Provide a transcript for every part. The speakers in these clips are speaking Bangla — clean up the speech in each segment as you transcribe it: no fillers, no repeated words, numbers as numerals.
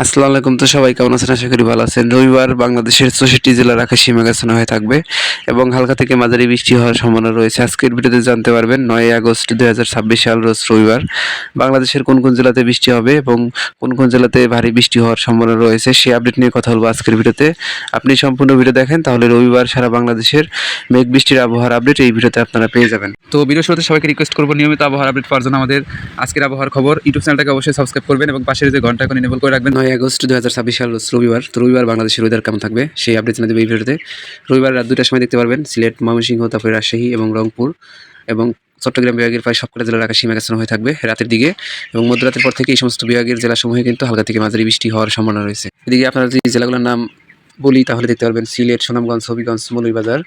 আসসালামু আলাইকুম। তো সবাই কেমন আছেন? আশা করি ভালো আছেন। রবিবার বাংলাদেশের 64 জেলার আকাশে মেঘাচ্ছন্ন হয়ে থাকবে এবং হালকা থেকে মাঝারি বৃষ্টি হওয়ার সম্ভাবনা রয়েছে। আজকের ভিডিওতে জানতে পারবেন 9 আগস্ট 2026 সাল রোজ রবিবার বাংলাদেশের কোন কোন জেলাতে বৃষ্টি হবে এবং কোন কোন জেলাতে ভারী বৃষ্টি হওয়ার সম্ভাবনা রয়েছে সেই আপডেট নিয়ে কথা বলবো আজকের ভিডিওতে। আপনি সম্পূর্ণ ভিডিও দেখেন তাহলে রবিবার সারা বাংলাদেশের মেঘ বৃষ্টির আবহাওয়ার আপডেট এই ভিডিওতে আপনারা পেয়ে যাবেন। তো ভিডিও শুরুতে সবাইকে রিকোয়েস্ট করবো নিয়মিত আবহাওয়ার আপডেট পাওয়ার জন্য আমাদের আজকের আবহাওয়ার খবর ইউটিউব চ্যানেলটাকে অবশ্যই সাবস্ক্রাইব করবেন এবং পাশের যে ঘন্টা এখন এনেবল করে রাখবেন। 9 আগস্ট 2026 সাল রোজ রবিবার। তো রবিবার বাংলাদেশের ওয়েদার কেমন থাকবে সেই আপডেট জানিয়ে দেবে এই ভিডিওতে। রবিবার রাত 2টার সময় দেখতে পারবেন সিলেট, ময়মনসিংহ, তারপরে রাজশাহী এবং রংপুর এবং চট্টগ্রাম বিভাগের প্রায় সবকটা জেলার আকাশে মেঘাচ্ছন্ন হয়ে থাকবে রাতের দিকে এবং মধ্যরাতের পর থেকে এই সমস্ত বিভাগের জেলাসমূহে কিন্তু হালকা থেকে মাঝারি বৃষ্টি হওয়ার সম্ভাবনা রয়েছে। এদিকে আপনারা যদি জেলাগুলোর নাম বলি তাহলে দেখতে পারবেন সিলেট, সুনামগঞ্জ, হবিগঞ্জ, মৌলভীবাজার।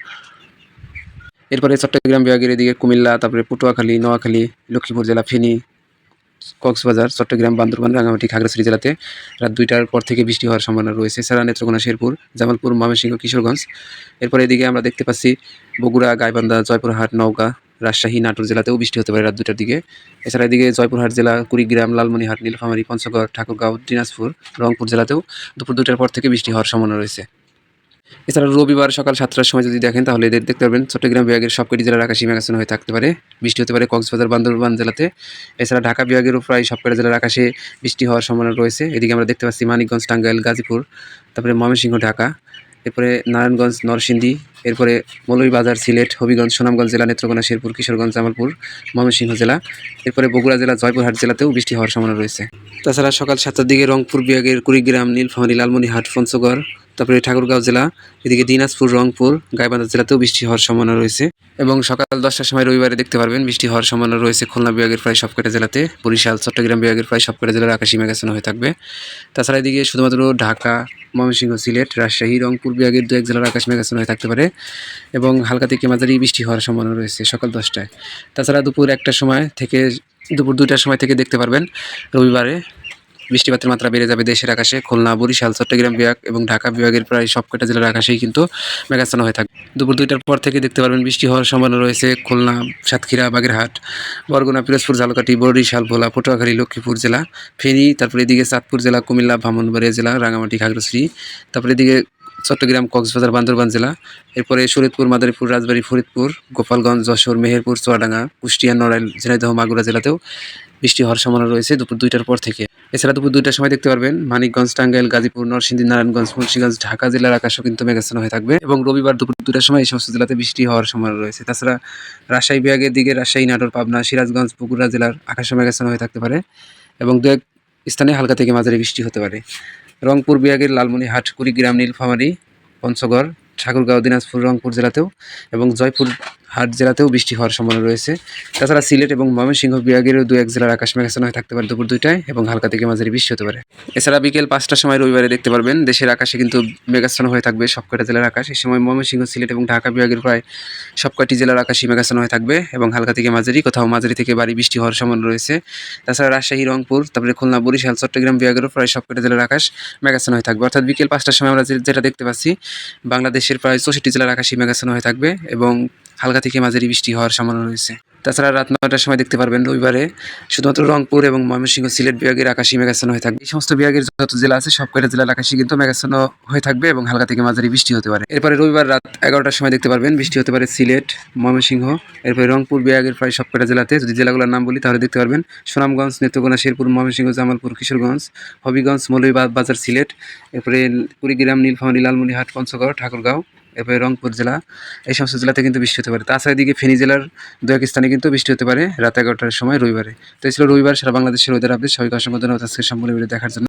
এরপরে চট্টগ্রাম বিভাগের এদিকে কুমিল্লা, তারপরে পটুয়াখালী, নোয়াখালী, লক্ষ্মীপুর জেলা, ফেনী, কক্সবাজার, চট্টগ্রাম, বান্দরবান, রাঙ্গামাটি, খাগড়াছড়ি জেলাতে রাত 2টার পর থেকে বৃষ্টি হওয়ার সম্ভাবনা রয়েছে। এছাড়া নেত্রকোনা, শেরপুর, জামালপুর, ময়মনসিংহ, কিশোরগঞ্জ। এরপরে এদিকে আমরা দেখতে পাচ্ছি বগুড়া, গাইবান্ধা, জয়পুরহাট, নওগাঁ, রাজশাহী, নাটোর জেলাতেও বৃষ্টি হতে পারে রাত 2টার দিকে। এছাড়া এদিকে জয়পুরহাট জেলা, কুড়িগ্রাম, লালমনিরহাট, নীলফামারী, পঞ্চগড়, ঠাকুরগাঁও, দিনাজপুর, রংপুর জেলাতেও দুপুর 2টার পর থেকে বৃষ্টি হওয়ার সম্ভাবনা রয়েছে। এছাড়া রবিবার সকাল 7টার সময় যদি দেখেন তাহলে এদের দেখতে পারবেন চট্টগ্রাম বিভাগের সবকটি জেলার আকাশে মেঘাচ্ছন্ন হয়ে থাকতে পারে, বৃষ্টি হতে পারে কক্সবাজার, বান্দরবান জেলাতে। এছাড়া ঢাকা বিভাগেরও প্রায় সবকটি জেলার আকাশে বৃষ্টি হওয়ার সম্ভাবনা রয়েছে। এদিকে আমরা দেখতে পাচ্ছি মানিকগঞ্জ, টাঙ্গাইল, গাজীপুর, তারপরে ময়মনসিংহ, ঢাকা, এরপরে নারায়ণগঞ্জ, নরসিংদী, এরপরে মৌলভীবাজার, সিলেট, হবিগঞ্জ, সুনামগঞ্জ জেলা, নেত্রকোনা, শেরপুর, কিশোরগঞ্জ, জামালপুর, ময়মনসিংহ জেলা, এরপরে বগুড়া জেলা, জয়পুরহাট জেলাতেও বৃষ্টি হওয়ার সম্ভাবনা রয়েছে। তাছাড়া সকাল 7টার দিকে রংপুর বিভাগের কুড়িগ্রাম, নীলফামারী, লালমনিরহাট, পঞ্চগড়, তারপরে ঠাকুরগাঁও জেলা, এদিকে দিনাজপুর, রংপুর, গাইবান্ধা জেলাতেও বৃষ্টি হওয়ার সম্ভাবনা রয়েছে এবং সকাল 10টার সময় রবিবারে দেখতে পারবেন বৃষ্টি হওয়ার সম্ভাবনা রয়েছে খুলনা বিভাগের প্রায় সবকটা জেলাতে, বরিশাল, চট্টগ্রাম বিভাগের প্রায় সবকটা জেলার আকাশে মেঘাচ্ছন্ন হয়ে থাকবে। তাছাড়া এদিকে শুধুমাত্র ঢাকা, ময়মনসিংহ, সিলেট, রাজশাহী, রংপুর বিভাগের 2-1 জেলার আকাশ মেঘাচ্ছন্ন হয়ে থাকতে পারে এবং হালকা থেকে মাঝারি বৃষ্টি হওয়ার সম্ভাবনা রয়েছে সকাল 10টায়। তাছাড়া দুপুর 1টার সময় থেকে দুপুর 2টার সময় থেকে দেখতে পারবেন রবিবারে বৃষ্টিপাতের মাত্রা বেড়ে যাবে দেশের আকাশে। খুলনা, বরিশাল, চট্টগ্রাম বিভাগ এবং ঢাকা বিভাগের প্রায় সবকটা জেলার আকাশেই কিন্তু মেঘাচ্ছন্ন হয়ে থাকবে। দুপুর 2টার পর থেকে দেখতে পারবেন বৃষ্টি হওয়ার সম্ভাবনা রয়েছে খুলনা, সাতক্ষীরা, বাগেরহাট, বরগুনা, পিরোজপুর, ঝালকাঠি, বরিশাল, ভোলা, পটুয়াখালী, লক্ষ্মীপুর জেলা, ফেনী, তারপরে এদিকে চাঁদপুর জেলা, কুমিল্লা, ব্রাহ্মণবাড়িয়া জেলা, রাঙ্গামাটি, খাগড়াছড়ি, তারপরে এদিকে চট্টগ্রাম, কক্সবাজার, বান্দরবান জেলা, এরপরে শরীয়তপুর, মাদারীপুর, রাজবাড়ী, ফরিদপুর, গোপালগঞ্জ, যশোর, মেহেরপুর, চুয়াডাঙ্গা, কুষ্টিয়া, নড়াইল, ঝিনাইদহ, মাগুরা জেলাতেও বৃষ্টি হওয়ার সম্ভাবনা রয়েছে দুপুর 2টার পর থেকে। এছাড়া দুপুর 2টার সময় দেখতে পারবেন মানিকগঞ্জ, টাঙ্গাইল, গাজীপুর, নরসিংদী, নারায়ণগঞ্জ, মুন্সিগঞ্জ, ঢাকা জেলার আকাশও কিন্তু মেঘাচ্ছন্ন হয়ে থাকবে এবং রবিবার দুপুর 2টার সময় এই সমস্ত জেলাতে বৃষ্টি হওয়ার সম্ভাবনা রয়েছে। তাছাড়া রাজশাহী বিভাগের দিকে রাজশাহী, নাটোর, পাবনা, সিরাজগঞ্জ, বগুড়া জেলার আকাশও মেঘাচ্ছন্ন হয়ে থাকতে পারে এবং 2-1 স্থানে হালকা থেকে মাঝারি বৃষ্টি হতে পারে। রংপুর বিভাগের লালমনিরহাট, কুড়িগ্রাম, নীলফামারী, পঞ্চগড়, ঠাকুরগাঁও, দিনাজপুর, রংপুর জেলাতেও এবং জয়পুরহাট জেলাতেও বৃষ্টি হওয়ার সম্ভাবনা রয়েছে। তাছাড়া সিলেট এবং ময়মনসিংহ বিভাগেরও 2-1 জেলার আকাশ মেঘাচ্ছন্ন হয়ে থাকতে পারে দুপুর 2টায় এবং হালকা থেকে মাঝারি বৃষ্টি হতে পারে। এছাড়া বিকেল 5টার সময় রবিবারে দেখতে পারবেন দেশের আকাশে কিন্তু মেঘাচ্ছন্ন হয়ে থাকবে সবকটা জেলার আকাশ। এই সময় ময়মনসিংহ, সিলেট এবং ঢাকা বিভাগের প্রায় সবকটি জেলার আকাশই মেঘাচ্ছন্ন হয়ে থাকবে এবং হালকা থেকে মাঝারি, কোথাও মাঝারি থেকে ভারী বৃষ্টি হওয়ার সম্ভাবনা রয়েছে। তাছাড়া রাজশাহী, রংপুর, তারপরে খুলনা, বরিশাল, চট্টগ্রাম বিভাগেরও প্রায় সবকটা জেলার আকাশ মেঘাচ্ছন্ন হয়ে থাকবে। অর্থাৎ বিকেল 5টার সময় আমরা যেটা দেখতে পাচ্ছি বাংলাদেশের প্রায় 64 জেলার আকাশই মেঘাচ্ছন্ন হয়ে থাকবে এবং হালকা থেকে মাঝারি বৃষ্টি হওয়ার সম্ভাবনা রয়েছে। তাছাড়া রাত 9টার সময় দেখতে পারবেন রবিবারে শুধুমাত্র রংপুর এবং ময়মনসিংহ, সিলেট বিভাগের আকাশই মেঘাচ্ছন্ন হয়ে থাকবে। এই সমস্ত বিভাগের যত জেলা আছে সবকটা জেলার আকাশই কিন্তু মেঘাচ্ছন্ন হয়ে থাকবে এবং হালকা থেকে মাঝারি বৃষ্টি হতে পারে। এরপরে রবিবার রাত 11টার সময় দেখতে পারবেন বৃষ্টি হতে পারে সিলেট, ময়মনসিংহ, এরপরে রংপুর বিভাগের প্রায় সবকটা জেলাতে। যদি জেলাগুলোর নাম বলি তাহলে দেখতে পারবেন সুনামগঞ্জ, নেত্রকোনা, শেরপুর, ময়মনসিংহ, জামালপুর, কিশোরগঞ্জ, হবিগঞ্জ, মৌলভীবাজার, সিলেট, এরপরে কুড়িগ্রাম, নীলফামারী, লালমনিরহাট, পঞ্চগড়, ঠাকুরগাঁও, এরপরে রংপুর জেলা, এই সমস্ত জেলাতে কিন্তু বৃষ্টি হতে পারে। তাছাড়া এদিকে ফেনী জেলার 2-1 স্থানে কিন্তু বৃষ্টি হতে পারে রাত 11টার সময় রবিবারে। তো এই ছিল রবিবার সারা বাংলাদেশের ওয়েদার আপডেট। সবাইকে অসংখ্য ধন্যবাদ আজকের সম্পূর্ণ ভিডিও দেখার জন্য।